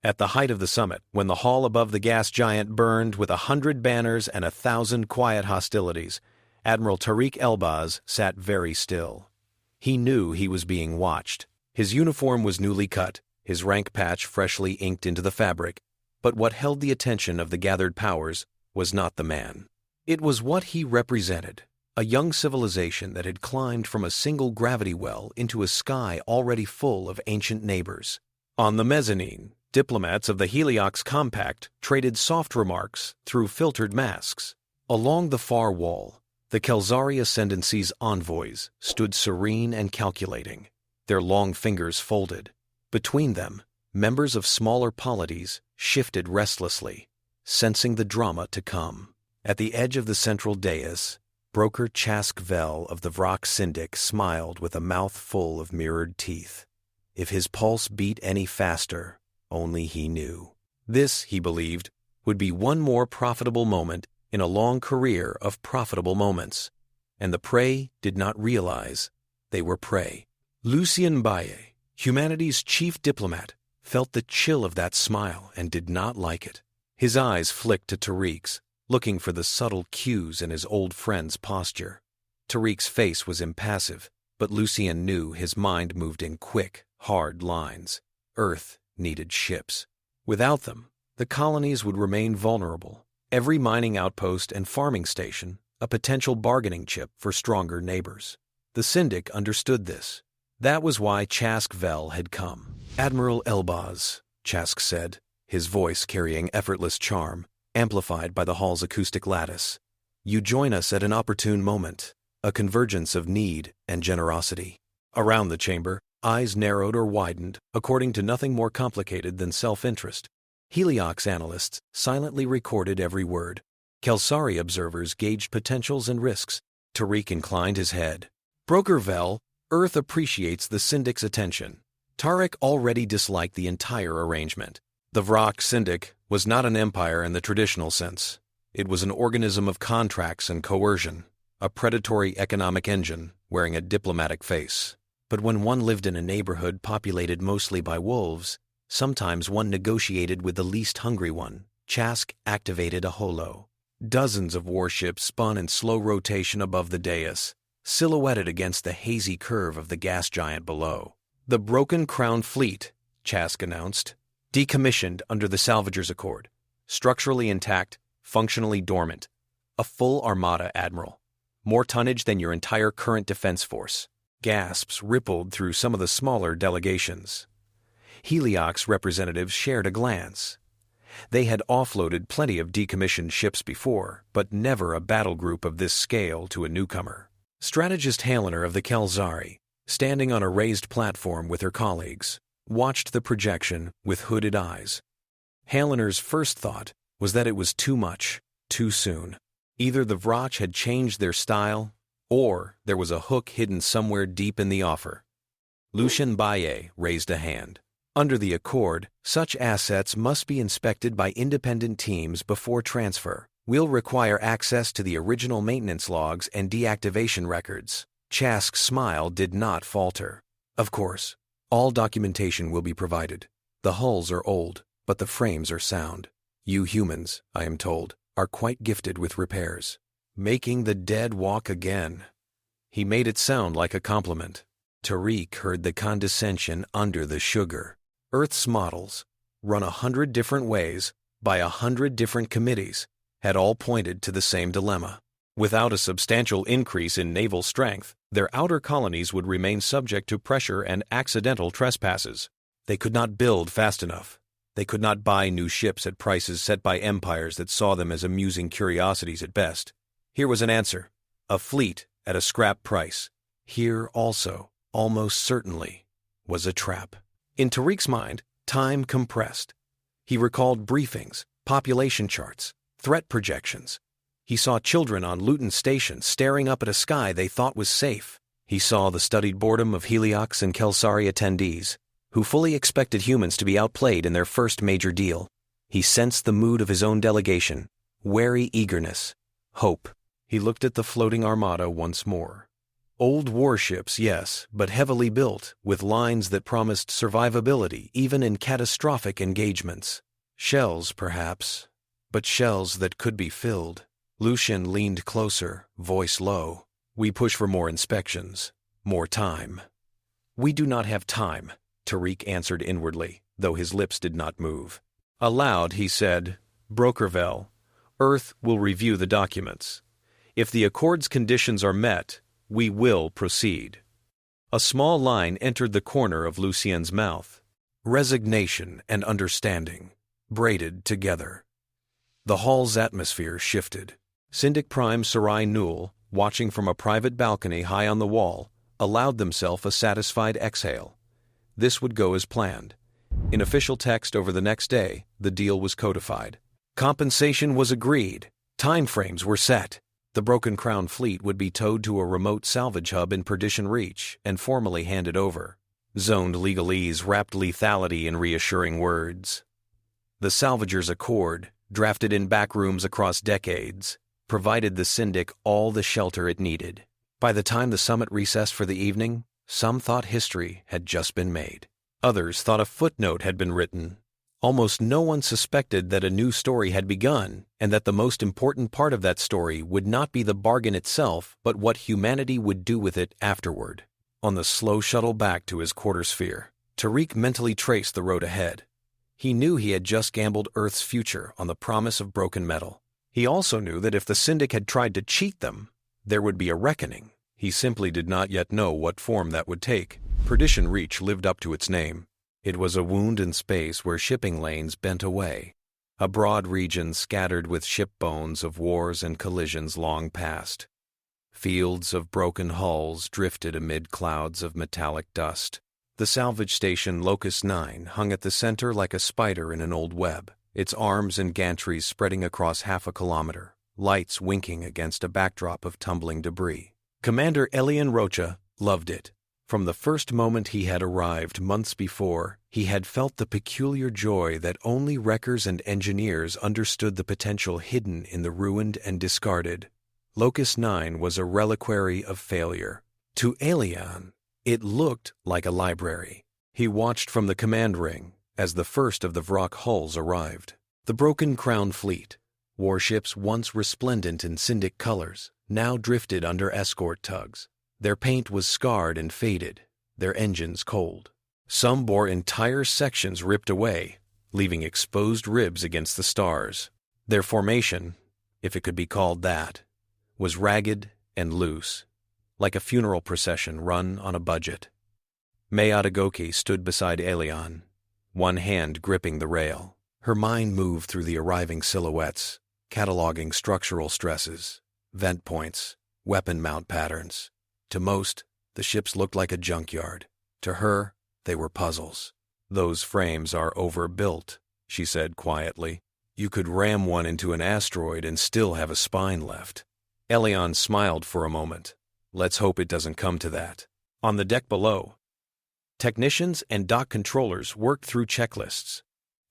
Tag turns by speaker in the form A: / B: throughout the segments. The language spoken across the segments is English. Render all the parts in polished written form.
A: At the height of the summit, when the hall above the gas giant burned with 100 banners and 1,000 quiet hostilities, Admiral Tariq Elbaz sat very still. He knew he was being watched. His uniform was newly cut, his rank patch freshly inked into the fabric, but what held the attention of the gathered powers was not the man. It was what he represented, a young civilization that had climbed from a single gravity well into a sky already full of ancient neighbors. On the mezzanine, diplomats of the Heliox Compact traded soft remarks through filtered masks. Along the far wall, the Kelzari Ascendancy's envoys stood serene and calculating, their long fingers folded. Between them, members of smaller polities shifted restlessly, sensing the drama to come. At the edge of the central dais, broker Chask of the Vraach Syndic smiled with a mouth full of mirrored teeth. If his pulse beat any faster, only he knew. This, he believed, would be one more profitable moment in a long career of profitable moments, and the prey did not realize they were prey. Lucien Baye, humanity's chief diplomat, felt the chill of that smile and did not like it. His eyes flicked to Tariq's, looking for the subtle cues in his old friend's posture. Tariq's face was impassive, but Lucien knew his mind moved in quick, hard lines. Earth needed ships. Without them, the colonies would remain vulnerable. Every mining outpost and farming station a potential bargaining chip for stronger neighbors. The Syndic understood this. That was why Chask had come. "Admiral Elbaz," Chask said, his voice carrying effortless charm, amplified by the hall's acoustic lattice. "You join us at an opportune moment, a convergence of need and generosity." Around the chamber, eyes narrowed or widened according to nothing more complicated than self-interest. Heliox analysts silently recorded every word. Kelsari observers gauged potentials and risks. Tariq inclined his head. "Broker Vel, Earth appreciates the Syndic's attention." Tariq already disliked the entire arrangement. The Vraach Syndic was not an empire in the traditional sense. It was an organism of contracts and coercion, a predatory economic engine wearing a diplomatic face. But when one lived in a neighborhood populated mostly by wolves, sometimes one negotiated with the least hungry one. Chask activated a holo. Dozens of warships spun in slow rotation above the dais, silhouetted against the hazy curve of the gas giant below. "The Broken Crown Fleet," Chask announced, "decommissioned under the Salvagers Accord. Structurally intact, functionally dormant. A full armada, Admiral. More tonnage than your entire current defense force." Gasps rippled through some of the smaller delegations. Heliox representatives shared a glance. They had offloaded plenty of decommissioned ships before, but never a battle group of this scale to a newcomer. Strategist Halener of the Kelzari, standing on a raised platform with her colleagues, watched the projection with hooded eyes. Halener's first thought was that it was too much, too soon. Either the Vraach had changed their style, or there was a hook hidden somewhere deep in the offer. Lucien Baye raised a hand. Under the Accord, such assets must be inspected by independent teams before transfer. We'll require access to the original maintenance logs and deactivation records. Chask's smile did not falter. "Of course, all documentation will be provided. The hulls are old, but the frames are sound. You humans, I am told, are quite gifted with repairs. Making the dead walk again." He made it sound like a compliment. Tariq heard the condescension under the sugar. Earth's models, run 100 different ways by 100 different committees, had all pointed to the same dilemma. Without a substantial increase in naval strength, their outer colonies would remain subject to pressure and accidental trespasses. They could not build fast enough. They could not buy new ships at prices set by empires that saw them as amusing curiosities at best. Here was an answer: a fleet at a scrap price. Here also, almost certainly, was a trap. In Tariq's mind, time compressed. He recalled briefings, population charts, threat projections. He saw children on Luton Station staring up at a sky they thought was safe. He saw the studied boredom of Heliox and Kelsari attendees, who fully expected humans to be outplayed in their first major deal. He sensed the mood of his own delegation, wary eagerness, hope. He looked at the floating armada once more. Old warships, yes, but heavily built, with lines that promised survivability even in catastrophic engagements. Shells, perhaps, but shells that could be filled. Lucien leaned closer, voice low. We push for more inspections, more time. We do not have time, Tariq answered inwardly, though his lips did not move. Aloud, he said, Brokerville, Earth will review the documents. If the Accord's conditions are met, we will proceed. A small line entered the corner of Lucien's mouth. Resignation and understanding, braided together. The hall's atmosphere shifted. Syndic Prime Sarai Nul, watching from a private balcony high on the wall, allowed themselves a satisfied exhale. This would go as planned. In official text over the next day, the deal was codified. Compensation was agreed. Timeframes were set. The Broken Crown fleet would be towed to a remote salvage hub in Perdition Reach and formally handed over. Zoned legalese wrapped lethality in reassuring words. The Salvager's Accord, drafted in back rooms across decades, provided the Syndic all the shelter it needed. By the time the summit recessed for the evening, some thought history had just been made. Others thought a footnote had been written. Almost no one suspected that a new story had begun, and that the most important part of that story would not be the bargain itself, but what humanity would do with it afterward. On the slow shuttle back to his quartersphere, Tariq mentally traced the road ahead. He knew he had just gambled Earth's future on the promise of broken metal. He also knew that if the Syndic had tried to cheat them, there would be a reckoning. He simply did not yet know what form that would take. Perdition Reach lived up to its name. It was a wound in space where shipping lanes bent away, a broad region scattered with ship bones of wars and collisions long past. Fields of broken hulls drifted amid clouds of metallic dust. The salvage station Locus Nine hung at the center like a spider in an old web, its arms and gantries spreading across half a kilometer, lights winking against a backdrop of tumbling debris. Commander Elian Rocha loved it. From the first moment he had arrived months before, he had felt the peculiar joy that only wreckers and engineers understood the potential hidden in the ruined and discarded. Locus Nine was a reliquary of failure. To Elian, it looked like a library. He watched from the command ring as the first of the Vraach hulls arrived. The Broken Crown fleet, warships once resplendent in Syndic colors, now drifted under escort tugs. Their paint was scarred and faded, their engines cold. Some bore entire sections ripped away, leaving exposed ribs against the stars. Their formation, if it could be called that, was ragged and loose, like a funeral procession run on a budget. Mayadagoki stood beside Elian, one hand gripping the rail. Her mind moved through the arriving silhouettes, cataloging structural stresses, vent points, weapon mount patterns. To most, the ships looked like a junkyard. To her, they were puzzles. Those frames are overbuilt, she said quietly. You could ram one into an asteroid and still have a spine left. Elian smiled for a moment. Let's hope it doesn't come to that. On the deck below, technicians and dock controllers worked through checklists,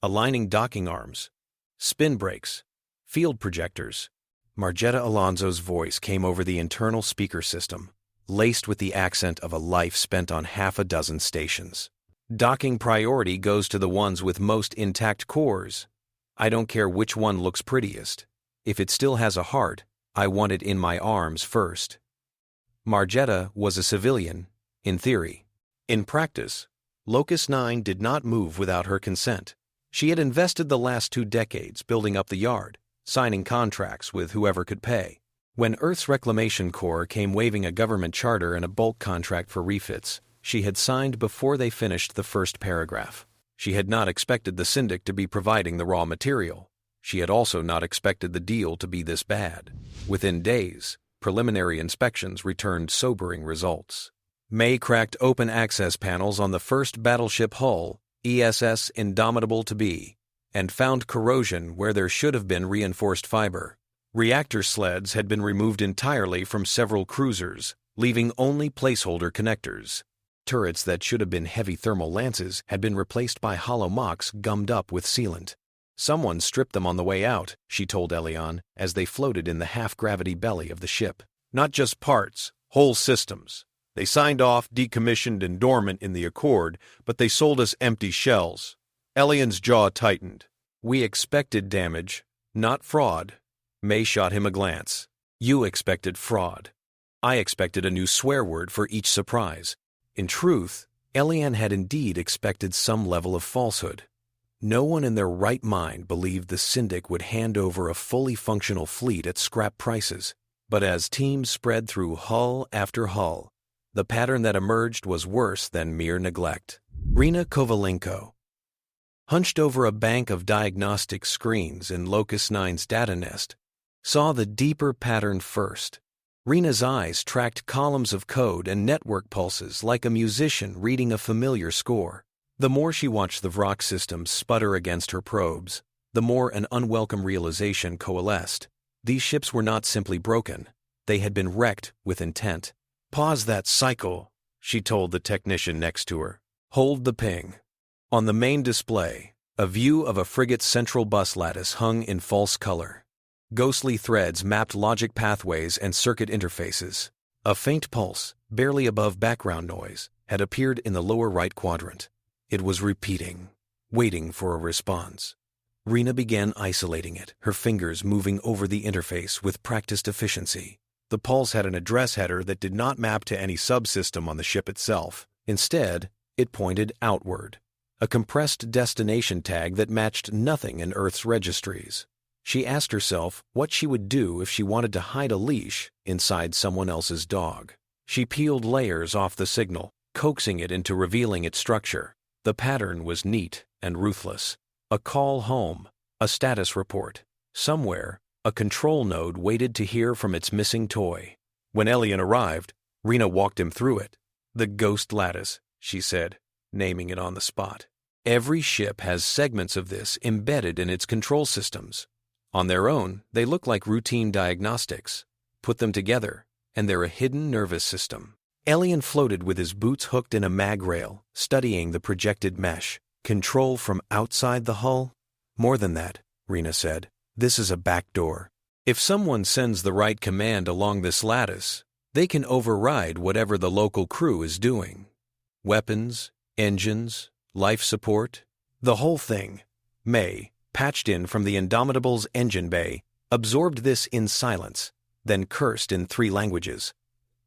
A: aligning docking arms, spin brakes, field projectors. Margetta Alonso's voice came over the internal speaker system, laced with the accent of a life spent on half a dozen stations. Docking priority goes to the ones with most intact cores. I don't care which one looks prettiest. If it still has a heart, I want it in my arms first. Margetta was a civilian, in theory. In practice, Locus Nine did not move without her consent. She had invested the last 2 decades building up the yard, signing contracts with whoever could pay. When Earth's Reclamation Corps came waving a government charter and a bulk contract for refits, she had signed before they finished the first paragraph. She had not expected the Syndic to be providing the raw material. She had also not expected the deal to be this bad. Within days, preliminary inspections returned sobering results. May cracked open access panels on the first battleship hull, ESS Indomitable to be, and found corrosion where there should have been reinforced fiber. Reactor sleds had been removed entirely from several cruisers, leaving only placeholder connectors. Turrets that should have been heavy thermal lances had been replaced by hollow mocks gummed up with sealant. Someone stripped them on the way out, she told Elian, as they floated in the half-gravity belly of the ship. Not just parts, Whole systems. They signed off, decommissioned, and dormant in the Accord, but they sold us empty shells. Elian's jaw tightened. We expected damage, not fraud. May shot him a glance. You expected fraud. I expected a new swear word for each surprise. In truth, Elian had indeed expected some level of falsehood. No one in their right mind believed the Syndic would hand over a fully functional fleet at scrap prices. But as teams spread through hull after hull, the pattern that emerged was worse than mere neglect. Rina Kovalenko, hunched over a bank of diagnostic screens in Locus Nine's data nest, saw the deeper pattern first. Rina's eyes tracked columns of code and network pulses like a musician reading a familiar score. The more she watched the Vraach system sputter against her probes, the more an unwelcome realization coalesced. These ships were not simply broken. They had been wrecked with intent. "Pause that cycle," she told the technician next to her. "Hold the ping." On the main display, a view of a frigate's central bus lattice hung in false color. Ghostly threads mapped logic pathways and circuit interfaces. A faint pulse, barely above background noise, had appeared in the lower right quadrant. It was repeating, waiting for a response. Rina began isolating it, her fingers moving over the interface with practiced efficiency. The pulse had an address header that did not map to any subsystem on the ship itself. Instead, it pointed outward, a compressed destination tag that matched nothing in Earth's registries. She asked herself what she would do if she wanted to hide a leash inside someone else's dog. She peeled layers off the signal, coaxing it into revealing its structure. The pattern was neat and ruthless. A call home, a status report. Somewhere, a control node waited to hear from its missing toy. When Elian arrived, Rina walked him through it. "The Ghost Lattice," she said, naming it on the spot. "Every ship has segments of this embedded in its control systems. On their own, they look like routine diagnostics. Put them together, and they're a hidden nervous system." Elian floated with his boots hooked in a mag rail, studying the projected mesh. "Control from outside the hull?" "More than that," Rina said. "This is a backdoor. If someone sends the right command along this lattice, they can override whatever the local crew is doing. Weapons, engines, life support, the whole thing." May, patched in from the Indomitable's engine bay, absorbed this in silence, then cursed in 3 languages.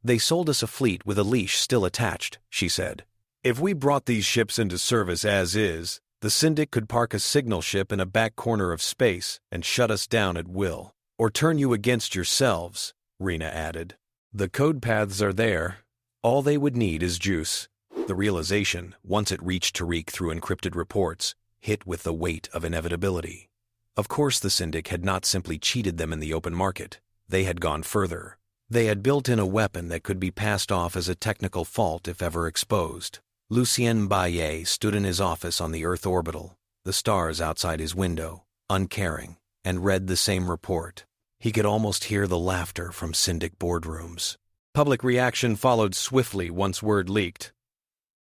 A: "They sold us a fleet with a leash still attached," she said. "If we brought these ships into service as is, the Syndic could park a signal ship in a back corner of space and shut us down at will. Or turn you against yourselves," Rina added. "The code paths are there. All they would need is juice." The realization, once it reached Tariq through encrypted reports, hit with the weight of inevitability. Of course the Syndic had not simply cheated them in the open market. They had gone further. They had built in a weapon that could be passed off as a technical fault if ever exposed. Lucien Baillet stood in his office on the Earth orbital, the stars outside his window, uncaring, and read the same report. He could almost hear the laughter from Syndic boardrooms. Public reaction followed swiftly once word leaked.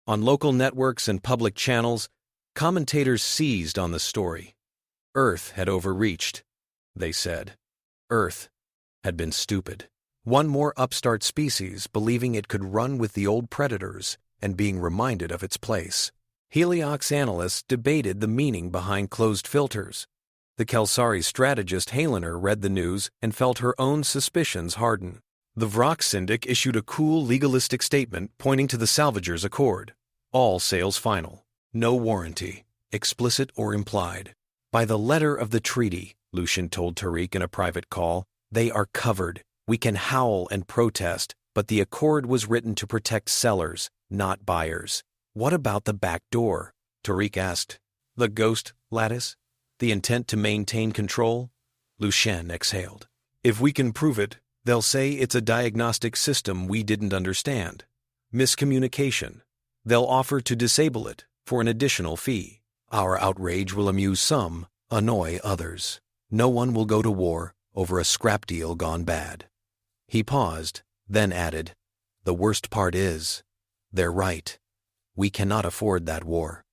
A: On local networks and public channels, commentators seized on the story. Earth had overreached, they said. Earth had been stupid. One more upstart species believing it could run with the old predators and being reminded of its place. Heliox analysts debated the meaning behind closed filters. The Kelsari strategist Halener read the news and felt her own suspicions harden. The Vraach Syndic issued a cool legalistic statement pointing to the Salvagers' Accord. All sales final. No warranty, explicit or implied. By the letter of the treaty, Lucien told Tariq in a private call, they are covered. We can howl and protest, but the Accord was written to protect sellers, not buyers. What about the back door? Tariq asked. The Ghost Lattice? The intent to maintain control? Lucien exhaled. If we can prove it, they'll say it's a diagnostic system we didn't understand. Miscommunication. They'll offer to disable it for an additional fee. Our outrage will amuse some, annoy others. No one will go to war over a scrap deal gone bad. He paused, then added, the worst part is, they're right. We cannot afford that war.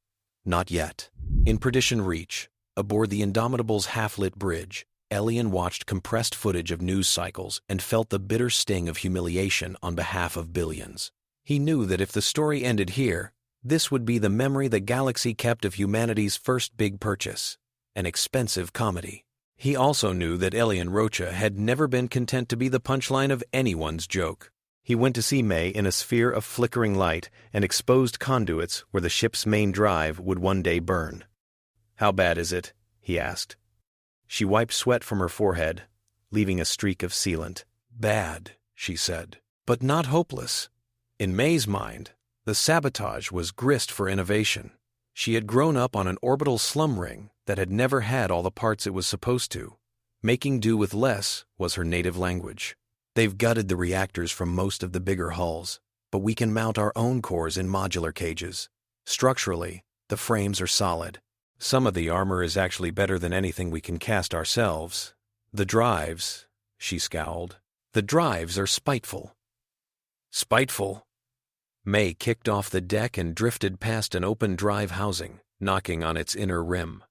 A: Not yet. In Perdition Reach, aboard the Indomitable's half-lit bridge, Elian watched compressed footage of news cycles and felt the bitter sting of humiliation on behalf of billions. He knew that if the story ended here, this would be the memory the galaxy kept of humanity's first big purchase, an expensive comedy. He also knew that Elian Rocha had never been content to be the punchline of anyone's joke. He went to see May in a sphere of flickering light and exposed conduits where the ship's main drive would one day burn. "How bad is it?" he asked. She wiped sweat from her forehead, leaving a streak of sealant. "Bad," she said, "but not hopeless." In May's mind, the sabotage was grist for innovation. She had grown up on an orbital slum ring that had never had all the parts it was supposed to. Making do with less was her native language. "They've gutted the reactors from most of the bigger hulls, but we can mount our own cores in modular cages. Structurally, the frames are solid. Some of the armor is actually better than anything we can cast ourselves. The drives," she scowled, "the drives are spiteful." "Spiteful?" May kicked off the deck and drifted past an open drive housing, knocking on its inner rim.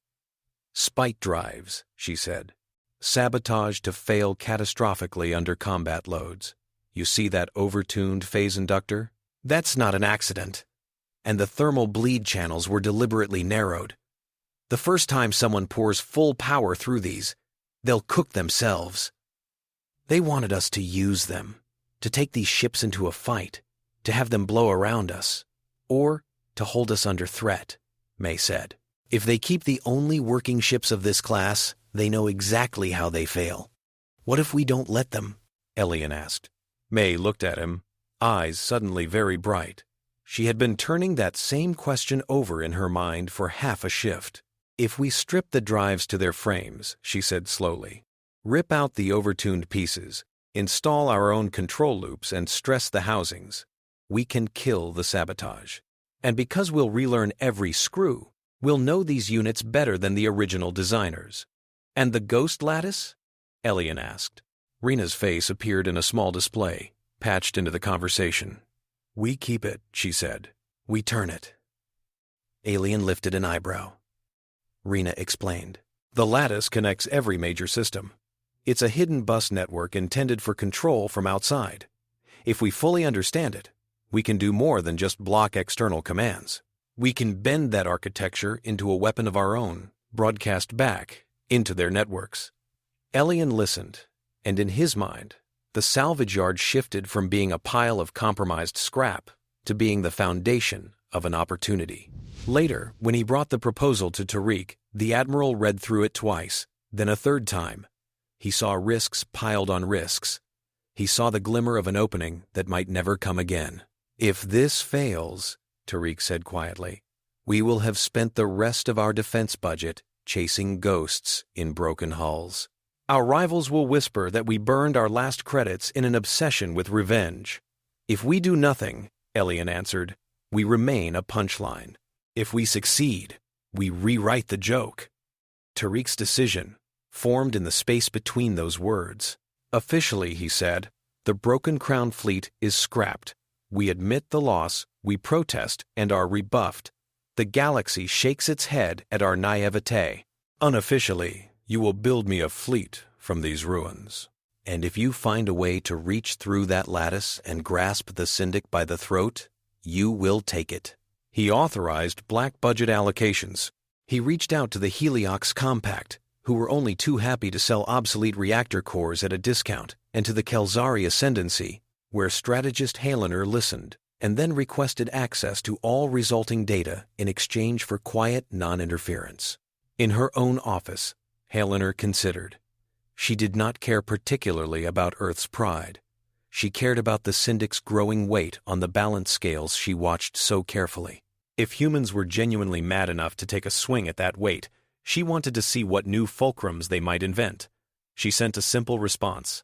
A: "Spite drives," she said. "Sabotage to fail catastrophically under combat loads. You see that overtuned phase inductor? That's not an accident. And the thermal bleed channels were deliberately narrowed. The first time someone pours full power through these, they'll cook themselves. They wanted us to use them, to take these ships into a fight, to have them blow around us, or to hold us under threat," May said. "If they keep the only working ships of this class, they know exactly how they fail." "What if we don't let them?" Elian asked. May looked at him, eyes suddenly very bright. She had been turning that same question over in her mind for half a shift. "If we strip the drives to their frames," she said slowly, "rip out the overtuned pieces, install our own control loops and stress the housings, we can kill the sabotage. And because we'll relearn every screw, we'll know these units better than the original designers." "And the Ghost Lattice?" Elian asked. Rina's face appeared in a small display, patched into the conversation. "We keep it," she said. "We turn it." Elian lifted an eyebrow. Rina explained. "The lattice connects every major system. It's a hidden bus network intended for control from outside. If we fully understand it, we can do more than just block external commands. We can bend that architecture into a weapon of our own, broadcast back into their networks." Elian listened, and in his mind, the salvage yard shifted from being a pile of compromised scrap to being the foundation of an opportunity. Later, when he brought the proposal to Tariq, the Admiral read through it twice, then a third time. He saw risks piled on risks. He saw the glimmer of an opening that might never come again. "If this fails," Tariq said quietly, "we will have spent the rest of our defense budget chasing ghosts in broken hulls. Our rivals will whisper that we burned our last credits in an obsession with revenge. If we do nothing," Elian answered, "we remain a punchline. If we succeed, we rewrite the joke." Tariq's decision formed in the space between those words. "Officially," he said, "the Broken Crown fleet is scrapped. We admit the loss, we protest, and are rebuffed. The galaxy shakes its head at our naivete. Unofficially, you will build me a fleet from these ruins. And if you find a way to reach through that lattice and grasp the Syndic by the throat, you will take it." He authorized black budget allocations. He reached out to the Heliox Compact, who were only too happy to sell obsolete reactor cores at a discount, and to the Kelzari Ascendancy, where strategist Halener listened, and then requested access to all resulting data in exchange for quiet non-interference. In her own office, Halener considered. She did not care particularly about Earth's pride. She cared about the Syndic's growing weight on the balance scales she watched so carefully. If humans were genuinely mad enough to take a swing at that weight, she wanted to see what new fulcrums they might invent. She sent a simple response.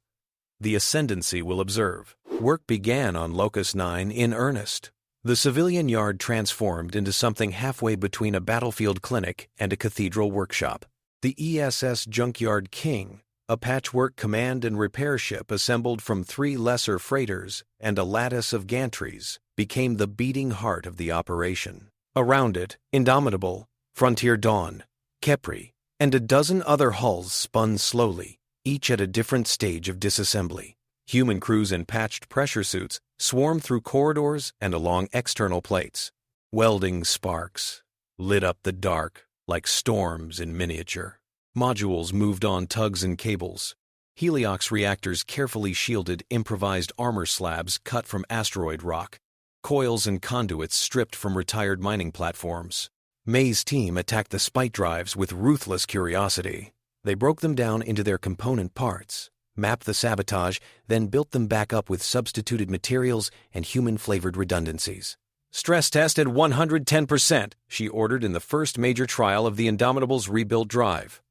A: "The Ascendancy will observe." Work began on Locus 9 in earnest. The civilian yard transformed into something halfway between a battlefield clinic and a cathedral workshop. The ESS Junkyard King, a patchwork command and repair ship assembled from 3 lesser freighters and a lattice of gantries, became the beating heart of the operation. Around it, Indomitable, Frontier Dawn, Kepri, and a dozen other hulls spun slowly, each at a different stage of disassembly. Human crews in patched pressure suits swarmed through corridors and along external plates. Welding sparks lit up the dark like storms in miniature. Modules moved on tugs and cables. Heliox reactors carefully shielded improvised armor slabs cut from asteroid rock. Coils and conduits stripped from retired mining platforms. May's team attacked the spite drives with ruthless curiosity. They broke them down into their component parts, mapped the sabotage, then built them back up with substituted materials and human-flavored redundancies. "Stress test at 110%, she ordered in the first major trial of the Indomitable's rebuilt drive.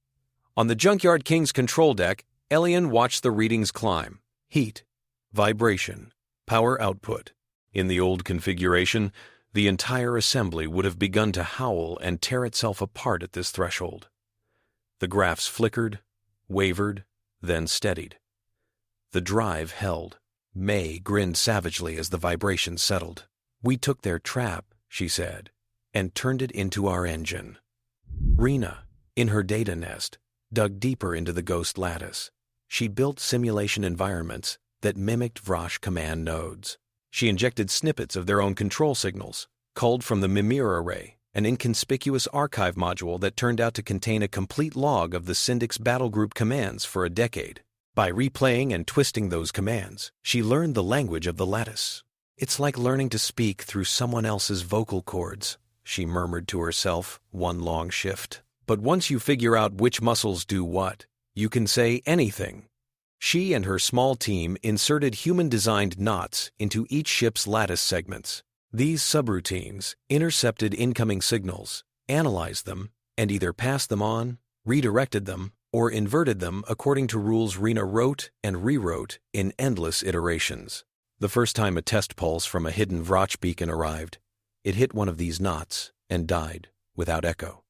A: On the Junkyard King's control deck, Elian watched the readings climb. Heat, vibration, power output. In the old configuration, the entire assembly would have begun to howl and tear itself apart at this threshold. The graphs flickered, wavered, then steadied. The drive held. May grinned savagely as the vibration settled. "We took their trap," she said, "and turned it into our engine." Rina, in her data nest, dug deeper into the Ghost Lattice. She built simulation environments that mimicked Vraach command nodes. She injected snippets of their own control signals, culled from the Mimir array, an inconspicuous archive module that turned out to contain a complete log of the Syndic's battlegroup commands for a decade. By replaying and twisting those commands, she learned the language of the Lattice. "It's like learning to speak through someone else's vocal cords," she murmured to herself, one long shift. "But once you figure out which muscles do what, you can say anything." She and her small team inserted human-designed knots into each ship's lattice segments. These subroutines intercepted incoming signals, analyzed them, and either passed them on, redirected them, or inverted them according to rules Rina wrote and rewrote in endless iterations. The first time a test pulse from a hidden Vraach beacon arrived, it hit one of these knots and died without echo.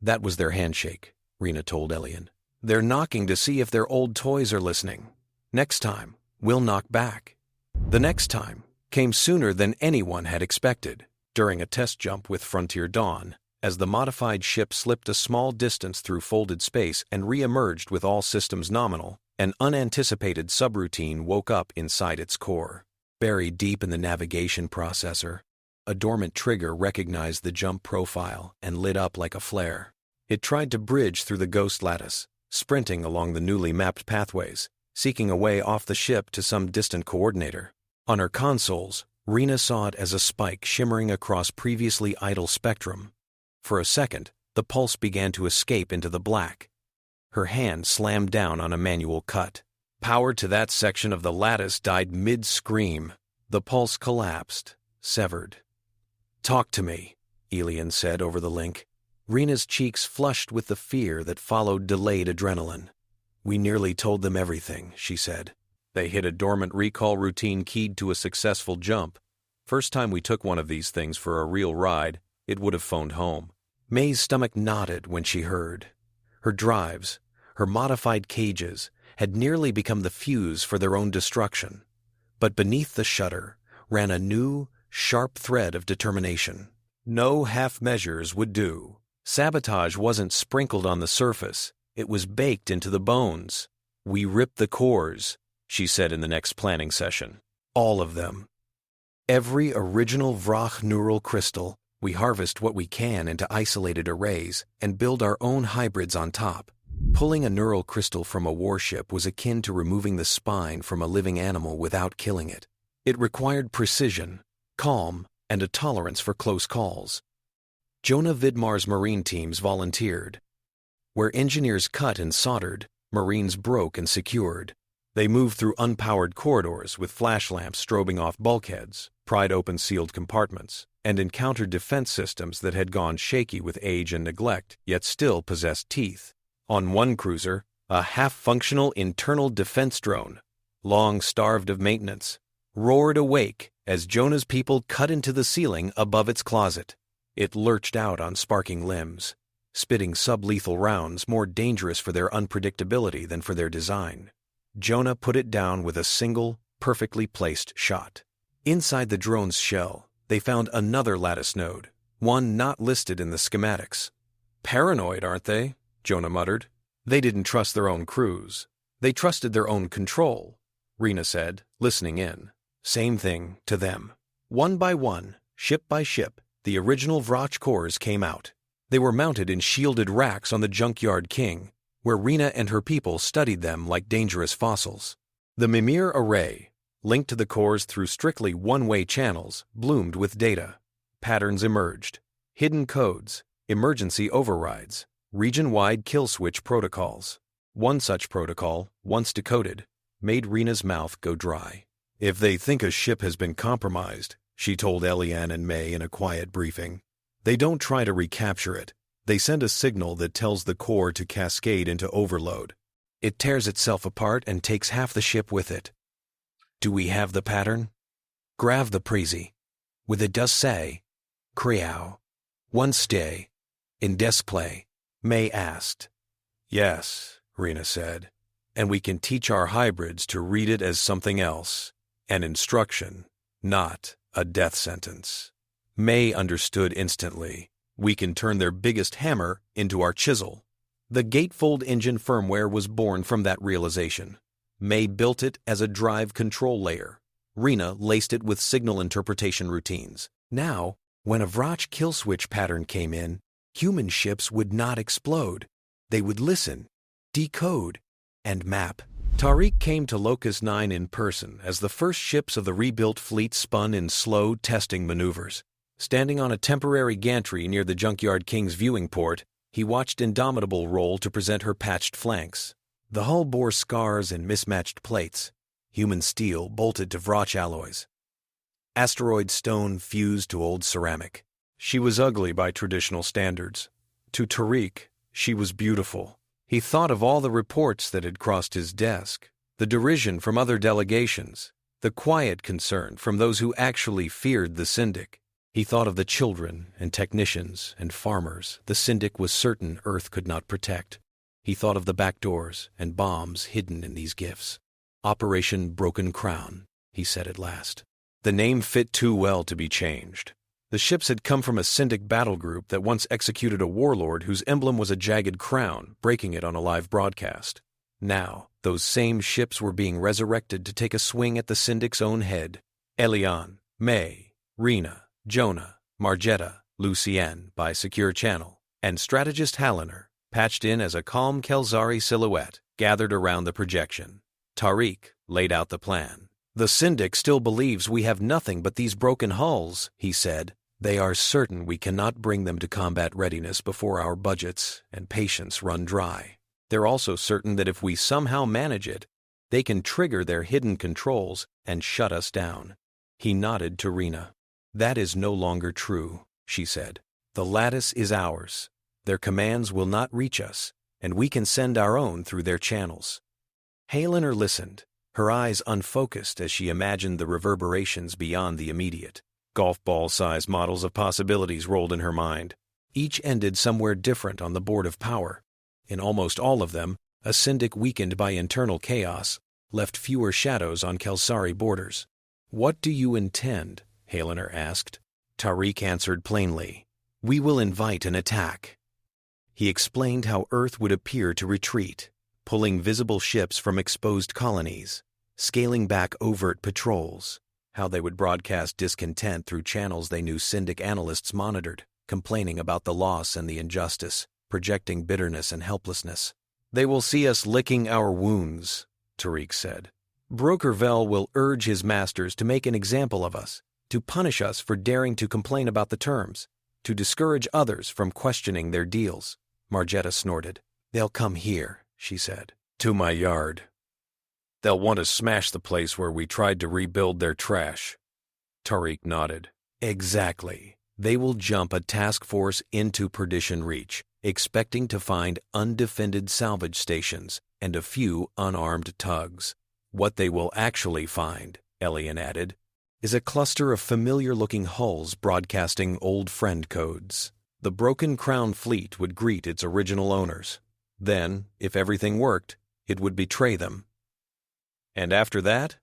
A: "That was their handshake," Rina told Elian. "They're knocking to see if their old toys are listening. Next time, we'll knock back." The next time came sooner than anyone had expected, during a test jump with Frontier Dawn, as the modified ship slipped a small distance through folded space and re-emerged with all systems nominal. An unanticipated subroutine woke up inside its core. Buried deep in the navigation processor, a dormant trigger recognized the jump profile and lit up like a flare. It tried to bridge through the Ghost Lattice, sprinting along the newly mapped pathways, seeking a way off the ship to some distant coordinator. On her consoles, Rina saw it as a spike shimmering across previously idle spectrum. For a second, the pulse began to escape into the black. Her hand slammed down on a manual cut. Power to that section of the lattice died mid-scream. The pulse collapsed, severed. "Talk to me," Elian said over the link. Rina's cheeks flushed with the fear that followed delayed adrenaline. "We nearly told them everything," she said. "They hit a dormant recall routine keyed to a successful jump. First time we took one of these things for a real ride, it would have phoned home." May's stomach knotted when she heard. Her drives, her modified cages, had nearly become the fuse for their own destruction. But beneath the shutter ran a new, sharp thread of determination. No half measures would do. Sabotage wasn't sprinkled on the surface, it was baked into the bones. "We ripped the cores," she said in the next planning session. "All of them. Every original Vraach neural crystal. We harvest what we can into isolated arrays and build our own hybrids on top. Pulling a neural crystal from a warship was akin to removing the spine from a living animal without killing it. It required precision, calm, and a tolerance for close calls. Jonah Vidmar's Marine teams volunteered. Where engineers cut and soldered, Marines broke and secured. They moved through unpowered corridors with flash lamps strobing off bulkheads, pried open sealed compartments, and encountered defense systems that had gone shaky with age and neglect, yet still possessed teeth. On one cruiser, a half-functional internal defense drone, long starved of maintenance, roared awake as Jonah's people cut into the ceiling above its closet. It lurched out on sparking limbs, spitting sublethal rounds more dangerous for their unpredictability than for their design. Jonah put it down with a single, perfectly placed shot. Inside the drone's shell, they found another lattice node, one not listed in the schematics. "Paranoid, aren't they?" Jonah muttered. They didn't trust their own crews. They trusted their own control, Rina said, listening in. Same thing to them. One by one, ship by ship, the original Vraach cores came out. They were mounted in shielded racks on the Junkyard King, where Rina and her people studied them like dangerous fossils. The Mimir array, linked to the cores through strictly one-way channels, bloomed with data. Patterns emerged. Hidden codes, emergency overrides, region-wide kill switch protocols. One such protocol, once decoded, made Rina's mouth go dry. If they think a ship has been compromised, she told Elian and May in a quiet briefing, they don't try to recapture it. They send a signal that tells the core to cascade into overload. It tears itself apart and takes half the ship with it. Do we have the pattern? Grav the Prezi. With it does say, Creow. One stay. In display. May asked. Yes, Rina said. And we can teach our hybrids to read it as something else. An instruction, not a death sentence. May understood instantly. We can turn their biggest hammer into our chisel. The Gatefold Engine firmware was born from that realization. May built it as a drive control layer. Rina laced it with signal interpretation routines. Now, when a Vraach kill switch pattern came in, human ships would not explode. They would listen, decode, and map. Tariq came to Locus 9 in person as the first ships of the rebuilt fleet spun in slow testing maneuvers. Standing on a temporary gantry near the Junkyard King's viewing port, he watched Indomitable roll to present her patched flanks. The hull bore scars and mismatched plates. Human steel bolted to Vraach alloys. Asteroid stone fused to old ceramic. She was ugly by traditional standards. To Tariq, she was beautiful. He thought of all the reports that had crossed his desk, the derision from other delegations, the quiet concern from those who actually feared the Syndic. He thought of the children and technicians and farmers the Syndic was certain Earth could not protect. He thought of the backdoors and bombs hidden in these gifts. Operation Broken Crown, he said at last. The name fit too well to be changed. The ships had come from a Syndic battle group that once executed a warlord whose emblem was a jagged crown, breaking it on a live broadcast. Now, those same ships were being resurrected to take a swing at the Syndic's own head. Elian, May, Rina, Jonah, Margetta, Lucien by secure channel, and strategist Halloner, patched in as a calm Kelzari silhouette, gathered around the projection. Tariq laid out the plan. The Syndic still believes we have nothing but these broken hulls, he said. They are certain we cannot bring them to combat readiness before our budgets and patience run dry. They're also certain that if we somehow manage it, they can trigger their hidden controls and shut us down. He nodded to Rina. That is no longer true, she said. The lattice is ours. Their commands will not reach us, and we can send our own through their channels. Halloner listened, her eyes unfocused as she imagined the reverberations beyond the immediate. Golf ball-sized models of possibilities rolled in her mind. Each ended somewhere different on the board of power. In almost all of them, a Syndic weakened by internal chaos left fewer shadows on Kelsari borders. What do you intend? Halloner asked. Tariq answered plainly. We will invite an attack. He explained how Earth would appear to retreat, pulling visible ships from exposed colonies, scaling back overt patrols, how they would broadcast discontent through channels they knew Syndic analysts monitored, complaining about the loss and the injustice, projecting bitterness and helplessness. They will see us licking our wounds, Tariq said. Brokervel will urge his masters to make an example of us, to punish us for daring to complain about the terms, to discourage others from questioning their deals. Margetta snorted. They'll come here, she said. To my yard. They'll want to smash the place where we tried to rebuild their trash. Tariq nodded. Exactly. They will jump a task force into Perdition Reach, expecting to find undefended salvage stations and a few unarmed tugs. What they will actually find, Elian added, is a cluster of familiar-looking hulls broadcasting old friend codes. The Broken Crown fleet would greet its original owners. Then, if everything worked, it would betray them. And after that?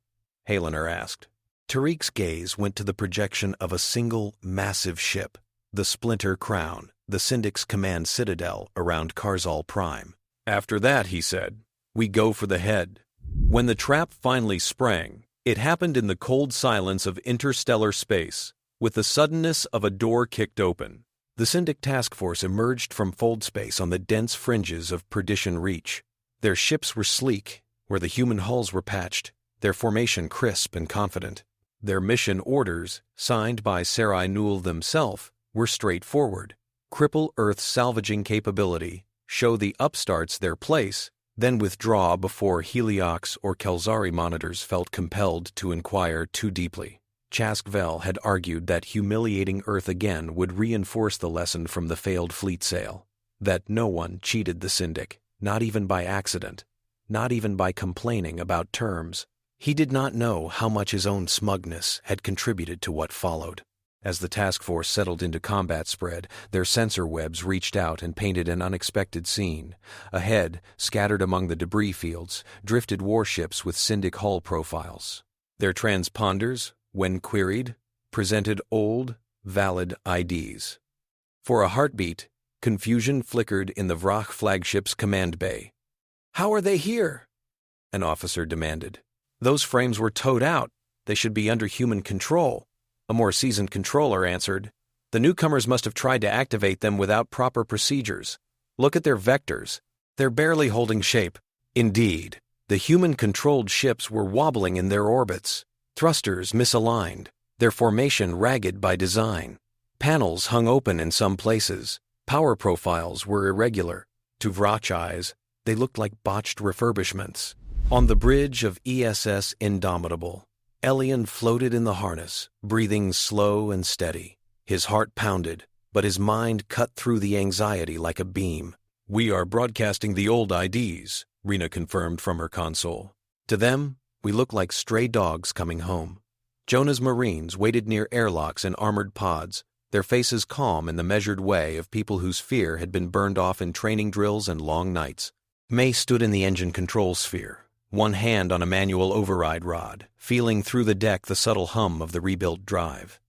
A: Halloner asked. Tariq's gaze went to the projection of a single, massive ship, the Splinter Crown, the Syndic's command citadel around Karzal Prime. After that, he said, we go for the head. When the trap finally sprang, it happened in the cold silence of interstellar space, with the suddenness of a door kicked open. The Syndic task force emerged from fold space on the dense fringes of Perdition Reach. Their ships were sleek, where the human hulls were patched, their formation crisp and confident. Their mission orders, signed by Sarai Nul themselves, were straightforward. Cripple Earth's salvaging capability, show the upstarts their place, then withdraw before Heliox or Kelzari monitors felt compelled to inquire too deeply. Chask had argued that humiliating Earth again would reinforce the lesson from the failed fleet sale, that no one cheated the Syndic, not even by accident, not even by complaining about terms. He did not know how much his own smugness had contributed to what followed. As the task force settled into combat spread, their sensor webs reached out and painted an unexpected scene. Ahead, scattered among the debris fields, drifted warships with Syndic hull profiles. Their transponders, when queried, presented old, valid IDs. For a heartbeat, confusion flickered in the Vraach flagship's command bay. "How are they here?" an officer demanded. "Those frames were towed out. They should be under human control," a more seasoned controller answered. "The newcomers must have tried to activate them without proper procedures. Look at their vectors. They're barely holding shape." Indeed, the human-controlled ships were wobbling in their orbits, thrusters misaligned, their formation ragged by design. Panels hung open in some places. Power profiles were irregular. To Vraach eyes, they looked like botched refurbishments. On the bridge of ESS Indomitable, Elian floated in the harness, breathing slow and steady. His heart pounded, but his mind cut through the anxiety like a beam. "We are broadcasting the old IDs," Rina confirmed from her console. To them, we look like stray dogs coming home. Jonah's Marines waited near airlocks and armored pods, their faces calm in the measured way of people whose fear had been burned off in training drills and long nights. May stood in the engine control sphere, one hand on a manual override rod, feeling through the deck the subtle hum of the rebuilt drive.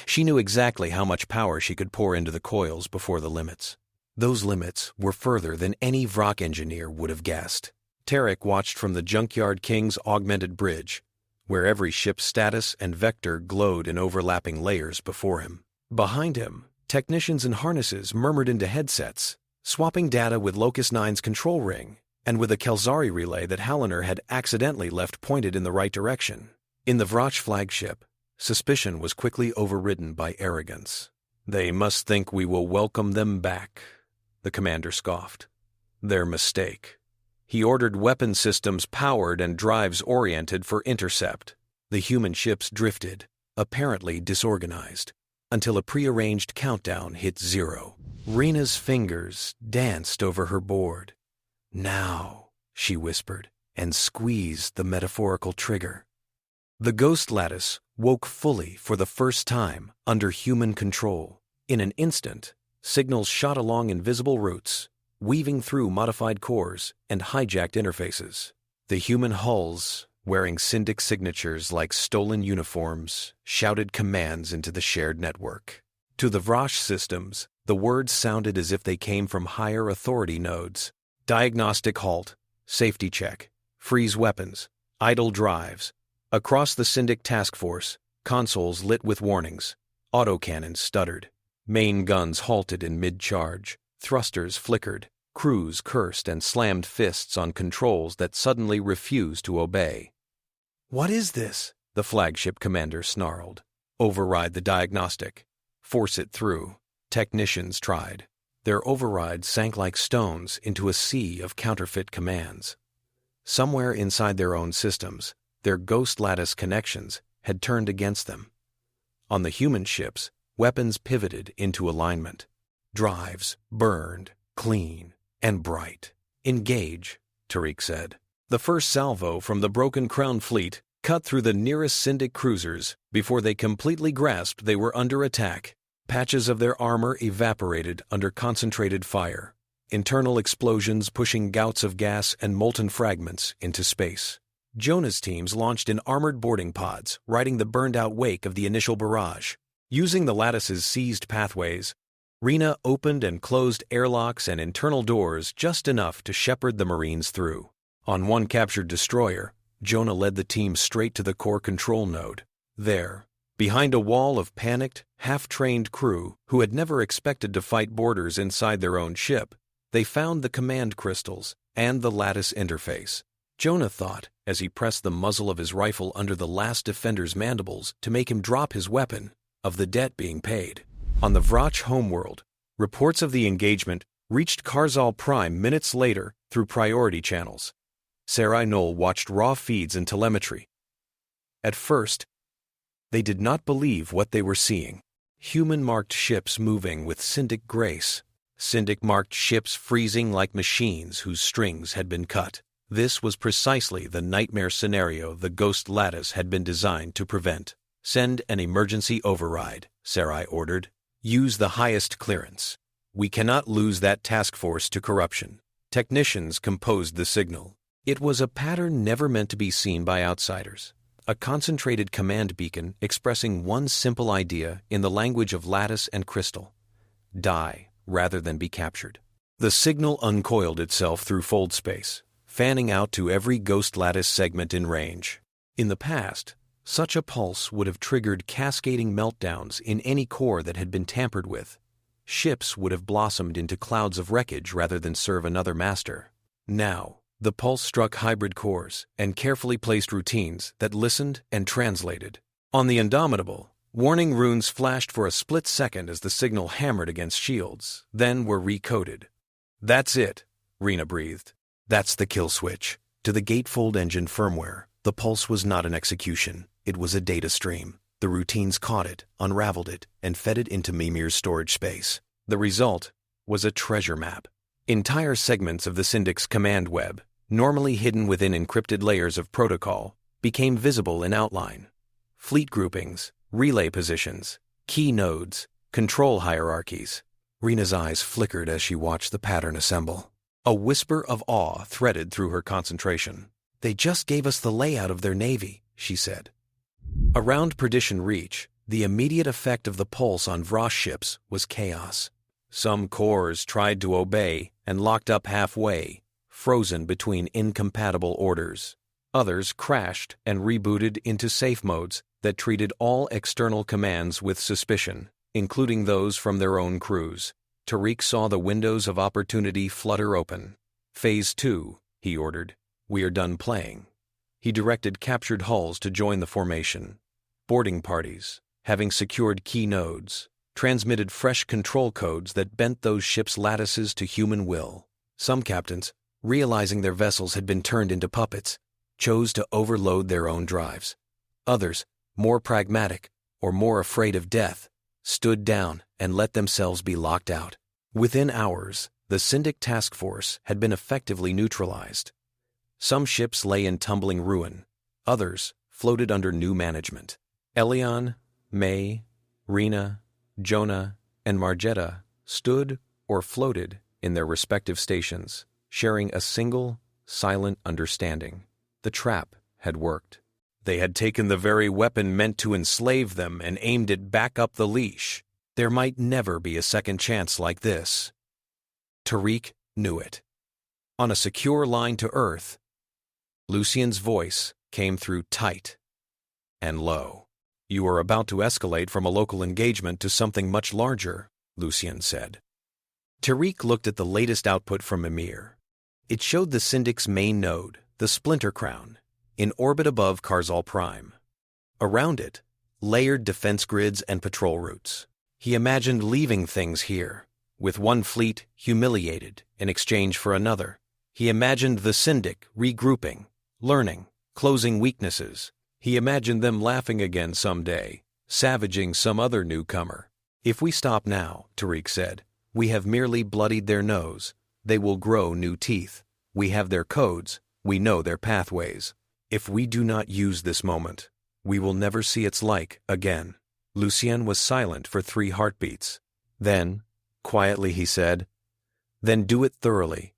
A: She knew exactly how much power she could pour into the coils before the limits. Those limits were further than any Vraach engineer would have guessed. Tariq watched from the Junkyard King's augmented bridge, where every ship's status and vector glowed in overlapping layers before him. Behind him, technicians in harnesses murmured into headsets, swapping data with Locus Nine's control ring and with a Kelzari relay that Halliner had accidentally left pointed in the right direction. In the Vraach flagship, suspicion was quickly overridden by arrogance. "They must think we will welcome them back," the commander scoffed. "Their mistake." He ordered weapon systems powered and drives oriented for intercept. The human ships drifted, apparently disorganized, until a prearranged countdown hit 0. Rina's fingers danced over her board. "Now," she whispered, and squeezed the metaphorical trigger. The Ghost Lattice woke fully for the first time under human control. In an instant, signals shot along invisible routes, weaving through modified cores and hijacked interfaces. The human hulls, wearing Syndic signatures like stolen uniforms, shouted commands into the shared network. To the Vraach systems, the words sounded as if they came from higher authority nodes. Diagnostic halt, safety check, freeze weapons, idle drives. Across the Syndic task force, consoles lit with warnings. Autocannons stuttered. Main guns halted in mid-charge. Thrusters flickered. Crews cursed and slammed fists on controls that suddenly refused to obey. "What is this?" the flagship commander snarled. "Override the diagnostic. Force it through." Technicians tried. Their overrides sank like stones into a sea of counterfeit commands. Somewhere inside their own systems, their Ghost Lattice connections had turned against them. On the human ships, weapons pivoted into alignment. Drives burned, clean, and bright. "Engage," Tariq said. The first salvo from the Broken Crown fleet cut through the nearest Syndic cruisers before they completely grasped they were under attack. Patches of their armor evaporated under concentrated fire, internal explosions pushing gouts of gas and molten fragments into space. Jonah's teams launched in armored boarding pods, riding the burned-out wake of the initial barrage. Using the Lattice's seized pathways, Rina opened and closed airlocks and internal doors just enough to shepherd the Marines through. On one captured destroyer, Jonah led the team straight to the core control node. There, behind a wall of panicked, half-trained crew who had never expected to fight boarders inside their own ship, they found the command crystals and the lattice interface. Jonah thought, as he pressed the muzzle of his rifle under the last defender's mandibles to make him drop his weapon, of the debt being paid. On the Vraach homeworld, reports of the engagement reached Karzal Prime minutes later through priority channels. Sarai Knoll watched raw feeds and telemetry. At first, they did not believe what they were seeing. Human-marked ships moving with Syndic grace. Syndic-marked ships freezing like machines whose strings had been cut. This was precisely the nightmare scenario the Ghost Lattice had been designed to prevent. Send an emergency override, Sarai ordered. Use the highest clearance. We cannot lose that task force to corruption. Technicians composed the signal. It was a pattern never meant to be seen by outsiders. A concentrated command beacon expressing one simple idea in the language of lattice and crystal. Die rather than be captured. The signal uncoiled itself through fold space, fanning out to every Ghost Lattice segment in range. In the past, such a pulse would have triggered cascading meltdowns in any core that had been tampered with. Ships would have blossomed into clouds of wreckage rather than serve another master. Now, the pulse struck hybrid cores and carefully placed routines that listened and translated. On the Indomitable, warning runes flashed for a split second as the signal hammered against shields, then were recoded. That's it, Rina breathed. That's the kill switch. To the Gatefold Engine firmware, the pulse was not an execution. It was a data stream. The routines caught it, unraveled it, and fed it into Mimir's storage space. The result was a treasure map. Entire segments of the Syndic's command web, normally hidden within encrypted layers of protocol, became visible in outline. Fleet groupings, relay positions, key nodes, control hierarchies. Rina's eyes flickered as she watched the pattern assemble. A whisper of awe threaded through her concentration. They just gave us the layout of their navy, she said. Around Perdition Reach, the immediate effect of the pulse on Vraach ships was chaos. Some cores tried to obey and locked up halfway, frozen between incompatible orders. Others crashed and rebooted into safe modes that treated all external commands with suspicion, including those from their own crews. Tariq saw the windows of opportunity flutter open. Phase 2, he ordered. We are done playing. He directed captured hulls to join the formation. Boarding parties, having secured key nodes, transmitted fresh control codes that bent those ships' lattices to human will. Some captains, realizing their vessels had been turned into puppets, chose to overload their own drives. Others, more pragmatic or more afraid of death, stood down and let themselves be locked out. Within hours, the Syndic task force had been effectively neutralized. Some ships lay in tumbling ruin. Others floated under new management. Elian, May, Rina, Jonah, and Margetta stood or floated in their respective stations, sharing a single, silent understanding. The trap had worked. They had taken the very weapon meant to enslave them and aimed it back up the leash. There might never be a second chance like this. Tariq knew it. On a secure line to Earth, Lucien's voice came through tight and low. You are about to escalate from a local engagement to something much larger, Lucien said. Tariq looked at the latest output from Mimir. It showed the Syndic's main node, the Splinter Crown, in orbit above Karzal Prime. Around it, layered defense grids and patrol routes. He imagined leaving things here, with one fleet humiliated in exchange for another. He imagined the Syndic regrouping, learning, closing weaknesses. He imagined them laughing again someday, savaging some other newcomer. If we stop now, Tariq said, we have merely bloodied their nose. They will grow new teeth. We have their codes. We know their pathways. If we do not use this moment, we will never see its like again. Lucien was silent for 3 heartbeats. Then, quietly he said, then do it thoroughly,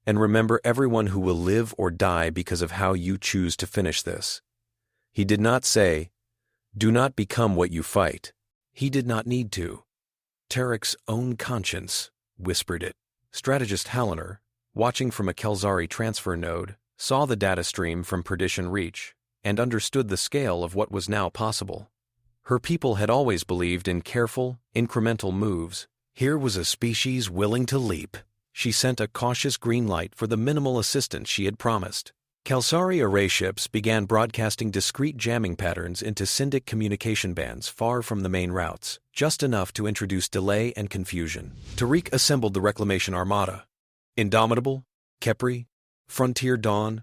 A: and remember everyone who will live or die because of how you choose to finish this. He did not say, do not become what you fight. He did not need to. Tariq's own conscience whispered it. Strategist Halloner, watching from a Kelzari transfer node, saw the data stream from Perdition Reach and understood the scale of what was now possible. Her people had always believed in careful, incremental moves. Here was a species willing to leap. She sent a cautious green light for the minimal assistance she had promised. Kelzari array ships began broadcasting discrete jamming patterns into Syndic communication bands far from the main routes, just enough to introduce delay and confusion. Tariq assembled the Reclamation Armada. Indomitable, Khepri, Frontier Dawn,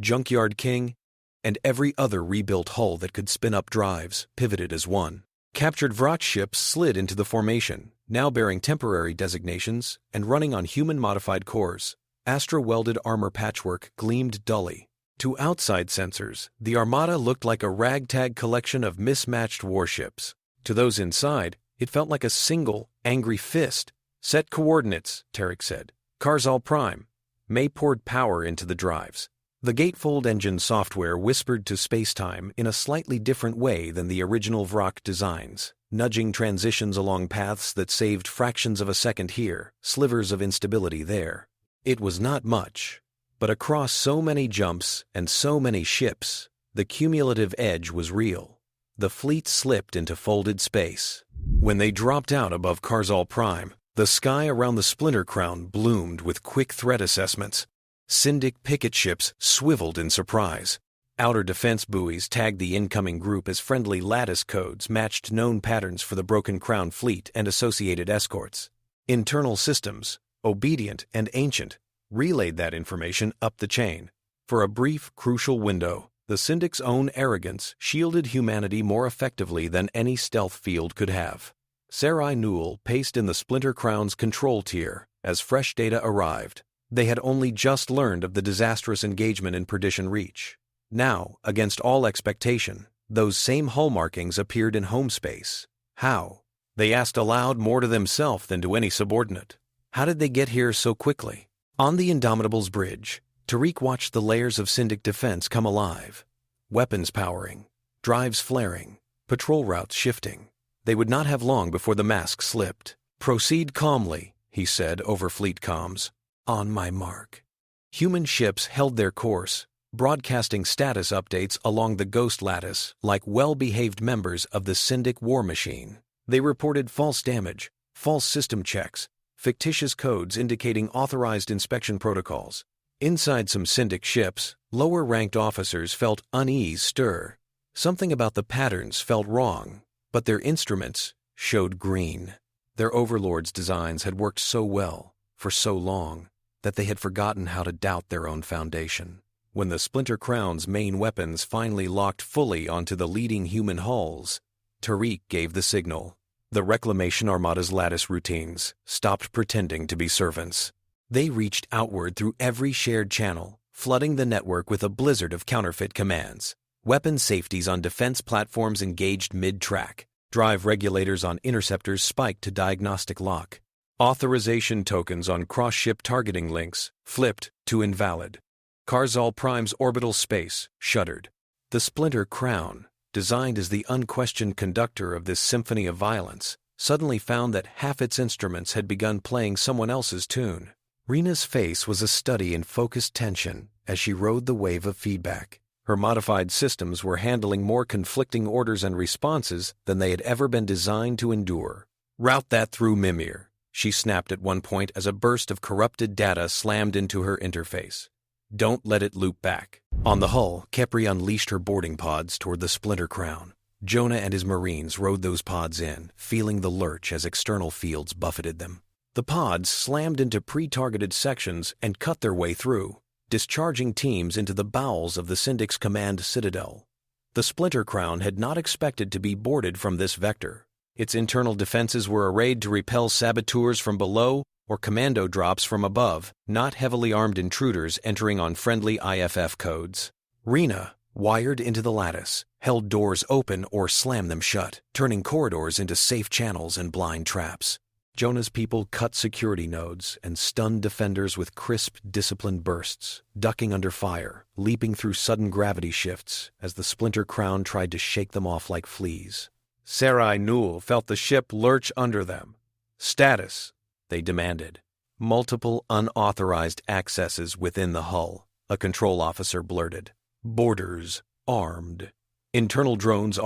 A: Junkyard King, and every other rebuilt hull that could spin up drives pivoted as one. Captured Vraach ships slid into the formation, now bearing temporary designations and running on human-modified cores. Astra-welded armor patchwork gleamed dully. To outside sensors, the Armada looked like a ragtag collection of mismatched warships. To those inside, it felt like a single, angry fist. "Set coordinates," Tariq said. "Karzal Prime." May poured power into the drives. The Gatefold Engine software whispered to spacetime in a slightly different way than the original Vraach designs, nudging transitions along paths that saved fractions of a second here, slivers of instability there. It was not much, but across so many jumps and so many ships, the cumulative edge was real. The fleet slipped into folded space. When they dropped out above Karzal Prime, the sky around the Splinter Crown bloomed with quick threat assessments. Syndic picket ships swiveled in surprise. Outer defense buoys tagged the incoming group as friendly lattice codes matched known patterns for the Broken Crown fleet and associated escorts. Internal systems, obedient and ancient, relayed that information up the chain. For a brief, crucial window, the Syndic's own arrogance shielded humanity more effectively than any stealth field could have. Sarai Newell paced in the Splinter Crown's control tier as fresh data arrived. They had only just learned of the disastrous engagement in Perdition Reach. Now, against all expectation, those same hull markings appeared in home space. How? They asked aloud more to themselves than to any subordinate. How did they get here so quickly? On the Indomitable's bridge, Tariq watched the layers of Syndic defense come alive. Weapons powering, drives flaring, patrol routes shifting. They would not have long before the mask slipped. "Proceed calmly," he said over fleet comms. "On my mark." Human ships held their course, broadcasting status updates along the Ghost Lattice like well-behaved members of the Syndic war machine. They reported false damage, false system checks, fictitious codes indicating authorized inspection protocols. Inside some Syndic ships, lower-ranked officers felt unease stir. Something about the patterns felt wrong, but their instruments showed green. Their overlords' designs had worked so well, for so long, that they had forgotten how to doubt their own foundation. When the Splinter Crown's main weapons finally locked fully onto the leading human hulls, Tariq gave the signal. The Reclamation Armada's lattice routines stopped pretending to be servants. They reached outward through every shared channel, flooding the network with a blizzard of counterfeit commands. Weapon safeties on defense platforms engaged mid-track. Drive regulators on interceptors spiked to diagnostic lock. Authorization tokens on cross-ship targeting links flipped to invalid. Karzal Prime's orbital space shuddered. The Splinter Crown, designed as the unquestioned conductor of this symphony of violence, suddenly found that half its instruments had begun playing someone else's tune. Rina's face was a study in focused tension as she rode the wave of feedback. Her modified systems were handling more conflicting orders and responses than they had ever been designed to endure. "Route that through Mimir," she snapped at one point as a burst of corrupted data slammed into her interface. "Don't let it loop back." On the hull, Khepri unleashed her boarding pods toward the Splinter Crown. Jonah and his Marines rode those pods in, feeling the lurch as external fields buffeted them. The pods slammed into pre-targeted sections and cut their way through, discharging teams into the bowels of the Syndic's command citadel. The Splinter Crown had not expected to be boarded from this vector. Its internal defenses were arrayed to repel saboteurs from below or commando drops from above, not heavily armed intruders entering on friendly IFF codes. Rina, wired into the lattice, held doors open or slammed them shut, turning corridors into safe channels and blind traps. Jonah's people cut security nodes and stunned defenders with crisp, disciplined bursts, ducking under fire, leaping through sudden gravity shifts as the Splinter Crown tried to shake them off like fleas. Sarai Newell felt the ship lurch under them. Status, they demanded. Multiple unauthorized accesses within the hull, a control officer blurted. Boarders, armed. Internal drones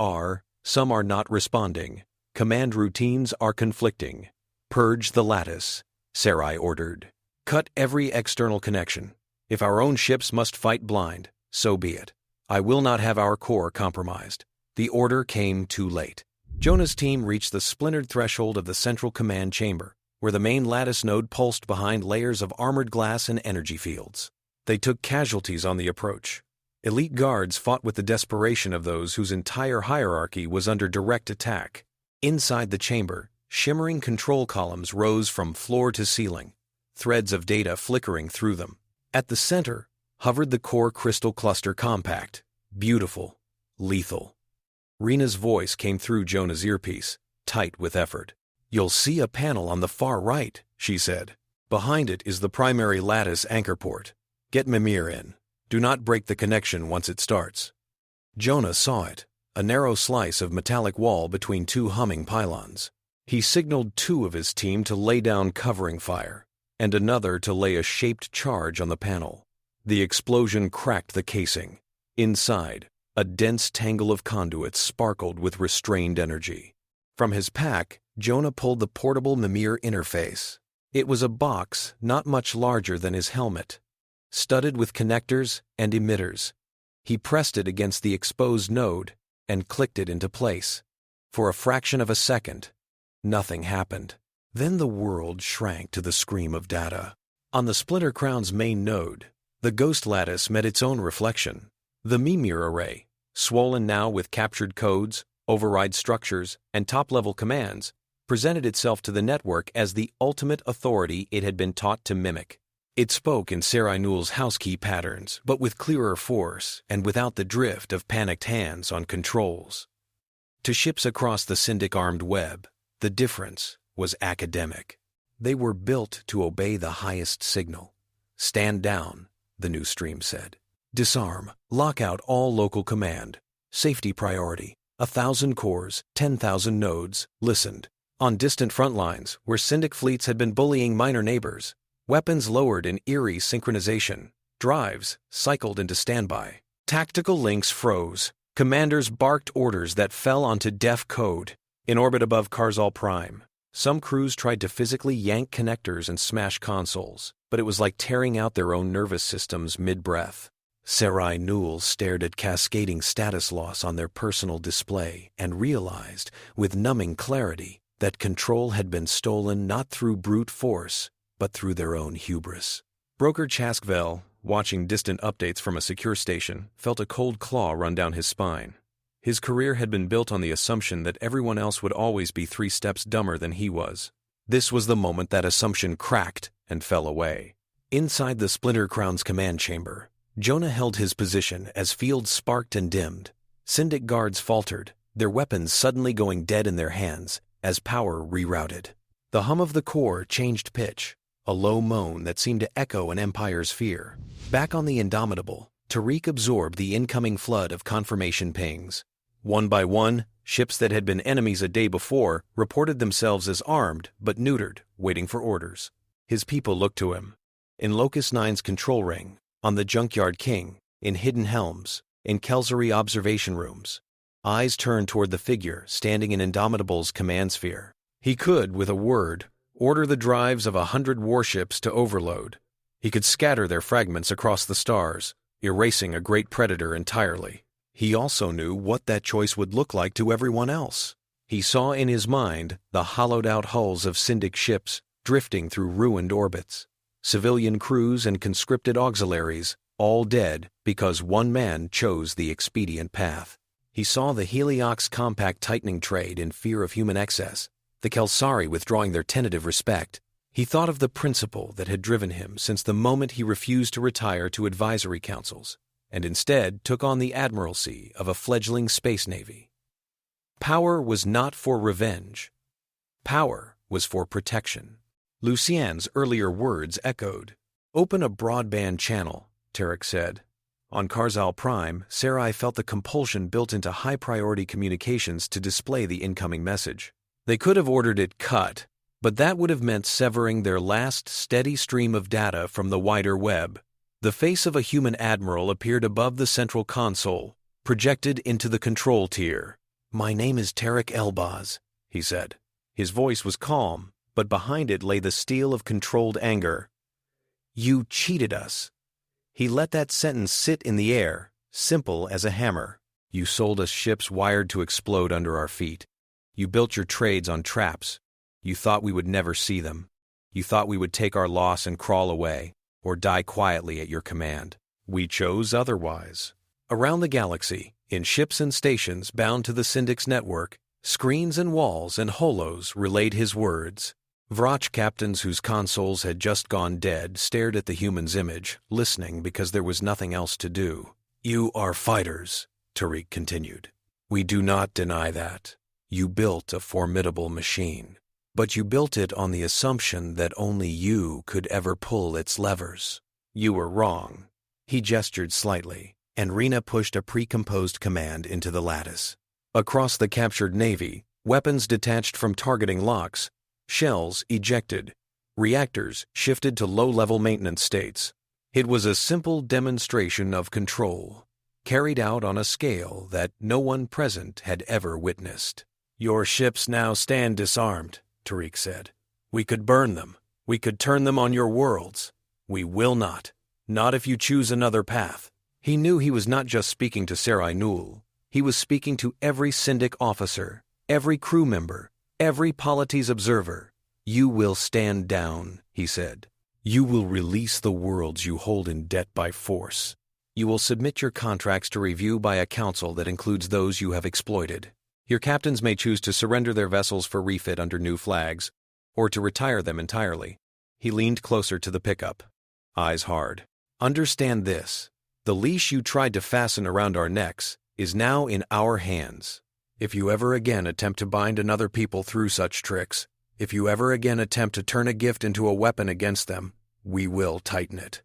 A: some are not responding. Command routines are conflicting. Purge the lattice, Sarai ordered. Cut every external connection. If our own ships must fight blind, so be it. I will not have our core compromised. The order came too late. Jonah's team reached the splintered threshold of the central command chamber, where the main lattice node pulsed behind layers of armored glass and energy fields. They took casualties on the approach. Elite guards fought with the desperation of those whose entire hierarchy was under direct attack. Inside the chamber, shimmering control columns rose from floor to ceiling, threads of data flickering through them. At the center hovered the core crystal cluster compact, beautiful, lethal. Rina's voice came through Jonah's earpiece, tight with effort. You'll see a panel on the far right, she said. Behind it is the primary lattice anchor port. Get Mimir in. Do not break the connection once it starts. Jonah saw it, a narrow slice of metallic wall between two humming pylons. He signaled two of his team to lay down covering fire, and another to lay a shaped charge on the panel. The explosion cracked the casing. Inside, a dense tangle of conduits sparkled with restrained energy. From his pack, Jonah pulled the portable Mimir interface. It was a box not much larger than his helmet, studded with connectors and emitters. He pressed it against the exposed node and clicked it into place. For a fraction of a second, nothing happened. Then the world shrank to the scream of data. On the Splinter Crown's main node, the Ghost Lattice met its own reflection. The Mimir array, swollen now with captured codes, override structures, and top-level commands, presented itself to the network as the ultimate authority it had been taught to mimic. It spoke in Sarai Nul's house-key patterns, but with clearer force and without the drift of panicked hands on controls. To ships across the Syndic-armed web, the difference was academic. They were built to obey the highest signal. Stand down, the new stream said. Disarm, lock out all local command. Safety priority, 1,000 cores, 10,000 nodes, listened. On distant front lines, where Syndic fleets had been bullying minor neighbors, weapons lowered in eerie synchronization. Drives cycled into standby. Tactical links froze. Commanders barked orders that fell onto deaf code. In orbit above Karzal Prime, some crews tried to physically yank connectors and smash consoles, but it was like tearing out their own nervous systems mid-breath. Sarai Nul stared at cascading status loss on their personal display and realized, with numbing clarity, that control had been stolen not through brute force, but through their own hubris. Broker Chask, watching distant updates from a secure station, felt a cold claw run down his spine. His career had been built on the assumption that everyone else would always be 3 steps dumber than he was. This was the moment that assumption cracked and fell away. Inside the Splinter Crown's command chamber, Jonah held his position as fields sparked and dimmed. Syndic guards faltered, their weapons suddenly going dead in their hands as power rerouted. The hum of the core changed pitch, a low moan that seemed to echo an empire's fear. Back on the Indomitable, Tariq absorbed the incoming flood of confirmation pings. One by one, ships that had been enemies a day before reported themselves as armed but neutered, waiting for orders. His people looked to him. In Locus Nine's control ring, on the Junkyard King, in hidden helms, in Kelzery observation rooms, eyes turned toward the figure standing in Indomitable's command sphere. He could, with a word, order the drives of 100 warships to overload. He could scatter their fragments across the stars, erasing a great predator entirely. He also knew what that choice would look like to everyone else. He saw in his mind the hollowed-out hulls of Syndic ships drifting through ruined orbits. Civilian crews and conscripted auxiliaries, all dead because one man chose the expedient path. He saw the Heliox compact tightening trade in fear of human excess, the Kelsari withdrawing their tentative respect. He thought of the principle that had driven him since the moment he refused to retire to advisory councils, and instead took on the admiralcy of a fledgling space navy. Power was not for revenge. Power was for protection. Lucien's earlier words echoed. Open a broadband channel, Tariq said. On Karzal Prime, Sarai felt the compulsion built into high-priority communications to display the incoming message. They could have ordered it cut, But that would have meant severing their last steady stream of data from the wider web. The face of a human admiral appeared above the central console, projected into the control tier. "My name is Tariq Elbaz," he said. His voice was calm, but behind it lay the steel of controlled anger. "You cheated us." He let that sentence sit in the air, simple as a hammer. "You sold us ships wired to explode under our feet. You built your trades on traps. You thought we would never see them. You thought we would take our loss and crawl away, or die quietly at your command. We chose otherwise." Around the galaxy, in ships and stations bound to the Syndic's network, screens and walls and holos relayed his words. Vraach captains whose consoles had just gone dead stared at the human's image, listening because there was nothing else to do. "You are fighters," Tariq continued. "We do not deny that. You built a formidable machine. But you built it on the assumption that only you could ever pull its levers. You were wrong." He gestured slightly, and Rina pushed a pre-composed command into the lattice. Across the captured navy, weapons detached from targeting locks, shells ejected, reactors shifted to low-level maintenance states. It was a simple demonstration of control, carried out on a scale that no one present had ever witnessed. "Your ships now stand disarmed," Tariq said. "We could burn them. We could turn them on your worlds. We will not. Not if you choose another path." He knew he was not just speaking to Sarai Nul. He was speaking to every Syndic officer, every crew member, every polities observer. "You will stand down," he said. "You will release the worlds you hold in debt by force. You will submit your contracts to review by a council that includes those you have exploited. Your captains may choose to surrender their vessels for refit under new flags, or to retire them entirely." He leaned closer to the pickup, eyes hard. "Understand this. The leash you tried to fasten around our necks is now in our hands. If you ever again attempt to bind another people through such tricks, if you ever again attempt to turn a gift into a weapon against them, we will tighten it."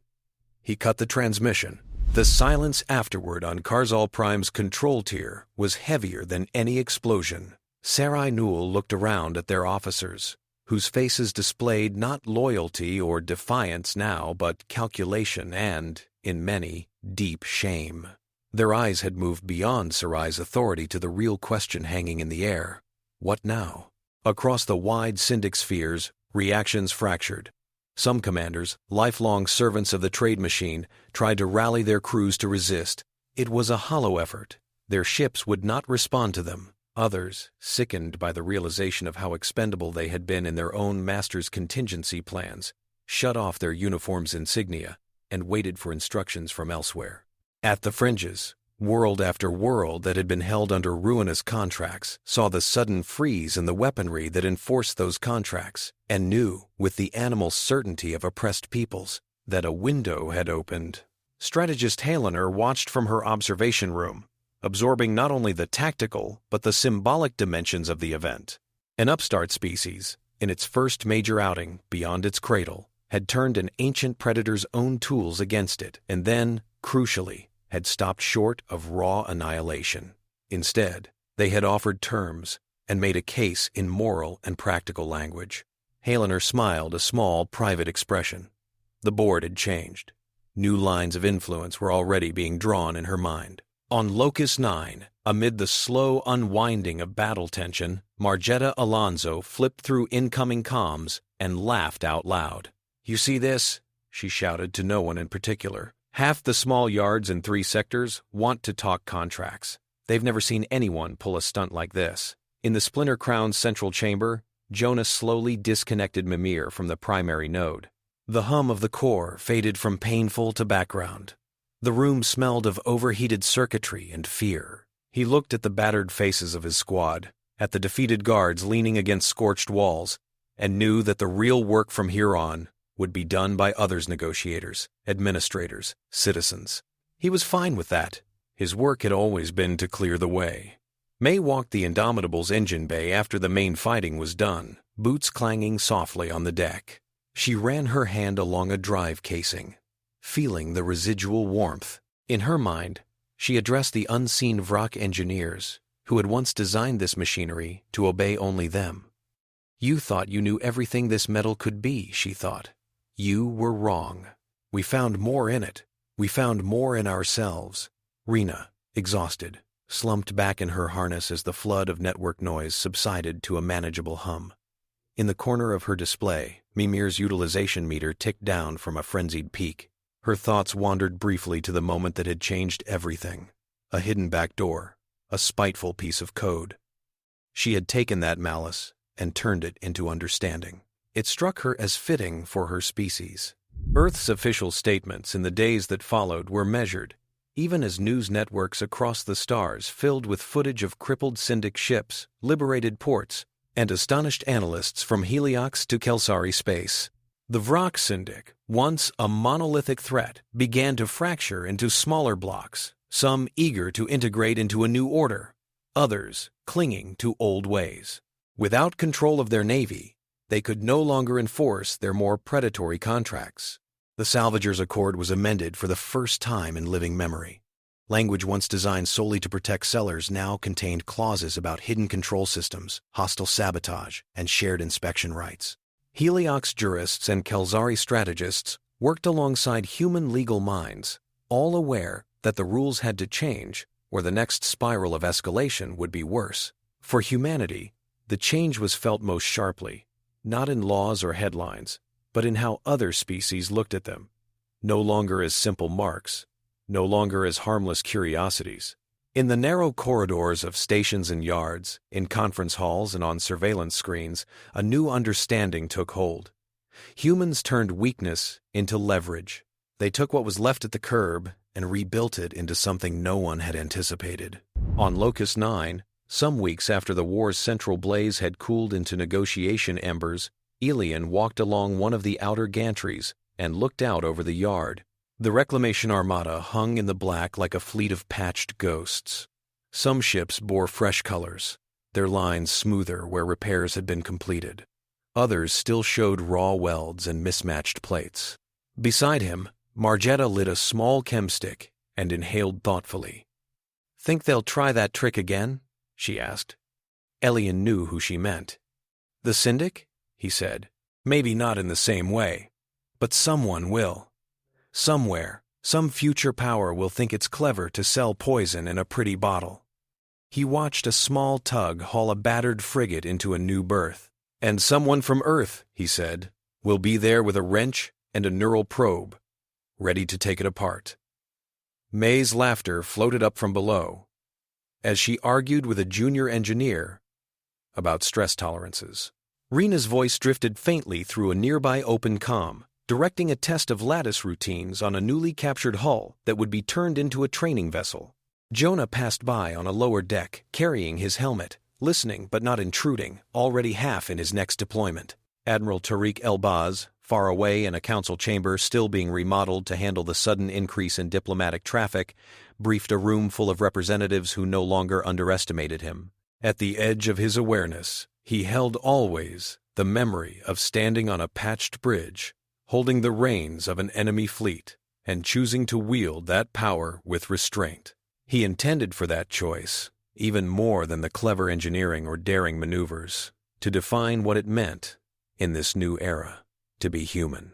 A: He cut the transmission. The silence afterward on Karzal Prime's control tier was heavier than any explosion. Sarai Nul looked around at their officers, whose faces displayed not loyalty or defiance now, but calculation and, in many, deep shame. Their eyes had moved beyond Sarai's authority to the real question hanging in the air. What now? Across the wide Syndic spheres, reactions fractured. Some commanders, lifelong servants of the trade machine, tried to rally their crews to resist. It was a hollow effort. Their ships would not respond to them. Others, sickened by the realization of how expendable they had been in their own master's contingency plans, shut off their uniform's insignia and waited for instructions from elsewhere. At the fringes, world after world that had been held under ruinous contracts saw the sudden freeze in the weaponry that enforced those contracts, and knew, with the animal certainty of oppressed peoples, that a window had opened. Strategist Halener watched from her observation room, absorbing not only the tactical but the symbolic dimensions of the event. An upstart species, in its first major outing beyond its cradle, had turned an ancient predator's own tools against it, and then, crucially, had stopped short of raw annihilation. Instead, they had offered terms and made a case in moral and practical language. Halener smiled a small, private expression. The board had changed. New lines of influence were already being drawn in her mind. On Locus 9, amid the slow unwinding of battle tension, Margetta Alonso flipped through incoming comms and laughed out loud. "You see this?" she shouted to no one in particular. "Half the small yards in 3 sectors want to talk contracts. They've never seen anyone pull a stunt like this." In the Splinter Crown's central chamber, Jonas slowly disconnected Mimir from the primary node. The hum of the core faded from painful to background. The room smelled of overheated circuitry and fear. He looked at the battered faces of his squad, at the defeated guards leaning against scorched walls, and knew that the real work from here on would be done by others negotiators, administrators, citizens. He was fine with that. His work had always been to clear the way. May walked the Indomitable's engine bay after the main fighting was done, boots clanging softly on the deck. She ran her hand along a drive casing, feeling the residual warmth. In her mind, she addressed the unseen Vraach engineers, who had once designed this machinery to obey only them. You thought you knew everything this metal could be, she thought. You were wrong. We found more in it. We found more in ourselves. Rina, exhausted, slumped back in her harness as the flood of network noise subsided to a manageable hum. In the corner of her display, Mimir's utilization meter ticked down from a frenzied peak. Her thoughts wandered briefly to the moment that had changed everything. A hidden backdoor, a spiteful piece of code. She had taken that malice and turned it into understanding. It struck her as fitting for her species. Earth's official statements in the days that followed were measured, even as news networks across the stars filled with footage of crippled Syndic ships, liberated ports, and astonished analysts from Heliox to Kelsari space. The Vraach Syndic, once a monolithic threat, began to fracture into smaller blocks, some eager to integrate into a new order, others clinging to old ways. Without control of their navy, they could no longer enforce their more predatory contracts. The Salvagers' Accord was amended for the first time in living memory. Language once designed solely to protect sellers now contained clauses about hidden control systems, hostile sabotage, and shared inspection rights. Heliox jurists and Kelsari strategists worked alongside human legal minds, all aware that the rules had to change or the next spiral of escalation would be worse. For humanity, the change was felt most sharply, not in laws or headlines, but in how other species looked at them. No longer as simple marks, no longer as harmless curiosities. In the narrow corridors of stations and yards, in conference halls and on surveillance screens, a new understanding took hold. Humans turned weakness into leverage. They took what was left at the curb and rebuilt it into something no one had anticipated. On Locus 9, some weeks after the war's central blaze had cooled into negotiation embers, Elian walked along one of the outer gantries and looked out over the yard. The Reclamation Armada hung in the black like a fleet of patched ghosts. Some ships bore fresh colors, their lines smoother where repairs had been completed. Others still showed raw welds and mismatched plates. Beside him, Margetta lit a small chemstick and inhaled thoughtfully. "Think they'll try that trick again?" she asked. Elian knew who she meant. "The Syndic?" he said. "Maybe not in the same way, but someone will. Somewhere, some future power will think it's clever to sell poison in a pretty bottle." He watched a small tug haul a battered frigate into a new berth. "And someone from Earth," he said, "will be there with a wrench and a neural probe, ready to take it apart." May's laughter floated up from below, as she argued with a junior engineer about stress tolerances. Rina's voice drifted faintly through a nearby open comm, directing a test of lattice routines on a newly captured hull that would be turned into a training vessel. Jonah passed by on a lower deck, carrying his helmet, listening but not intruding, already half in his next deployment. Admiral Tariq Elbaz, far away in a council chamber still being remodeled to handle the sudden increase in diplomatic traffic, briefed a room full of representatives who no longer underestimated him. At the edge of his awareness, he held always the memory of standing on a patched bridge, holding the reins of an enemy fleet, and choosing to wield that power with restraint. He intended for that choice, even more than the clever engineering or daring maneuvers, to define what it meant, in this new era, to be human.